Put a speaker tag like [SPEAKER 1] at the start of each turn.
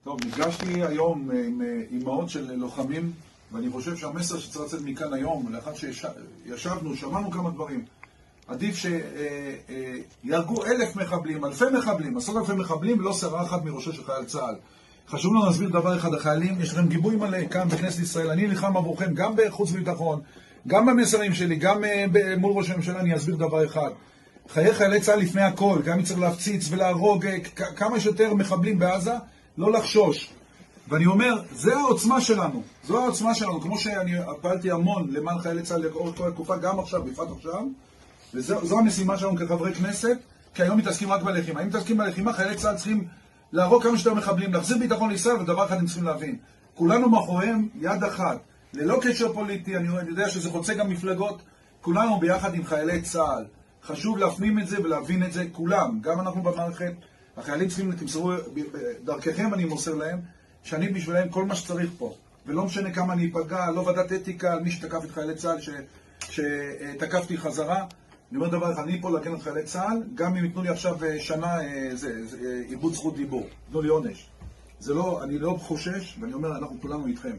[SPEAKER 1] טוב, נפגשתי היום עם אימהות של לוחמים, ואני חושב שהמסר שצריך לצאת מכאן היום, לאחר שישבנו, שמענו כמה דברים. עדיף שיהרגו 1,000 מחבלים, אלפי מחבלים, 10,000 מחבלים, לא שרה אחת מראשו של חייל צה"ל. חשוב לנו להסביר דבר אחד, החיילים, יש לכם גיבוי מלא כאן בכנסת ישראל, אני נלחם עבורכם גם בחוץ וביטחון, גם במסרים שלי, גם מול ראש הממשלה, אני אסביר דבר אחד. חיי חיילי צה"ל לפני הכל, גם אם צריך להפציץ ולהרוג כמה שיותר מחבלים בעזה, לא לחשוש. ואני אומר, זה העוצמה שלנו, זו העוצמה שלנו, כמו שאני פעלתי המון למען חיילי צה"ל לאורך כל התקופה, גם עכשיו, בפרט עכשיו, וזו המשימה שלנו כחברי כנסת, כי היום מתעסקים רק בלחימה. אם מתעסקים בלחימה, חיילי צה"ל צריכים להרוג כמה שיותר מחבלים, להחזיר ביטחון לישראל, ודבר אחד הם צריכים להבין. כולנו מאחוריהם יד אחת, ללא קשר פוליטי, אני יודע שזה חוצה גם מפלגות, כולנו ביחד עם חיילי צה"ל. חשוב להפנים את זה ולהבין את זה, כולם, גם אנחנו במערכת, החיילים צריכים, תמסרו, דרככם אני מוסר להם, שאני בשבילם כל מה שצריך פה. ולא משנה כמה אני אפגע, לא ועדת אתיקה על מי שתקף את חיילי צה"ל, שתקפתי חזרה. אני אומר דבר אחד, אני פה להגן על חיילי צה"ל, גם אם יתנו לי עכשיו שנה, איבוד זכות דיבור. תנו לי עונש. אני לא חושש, ואני אומר, אנחנו כולנו איתכם.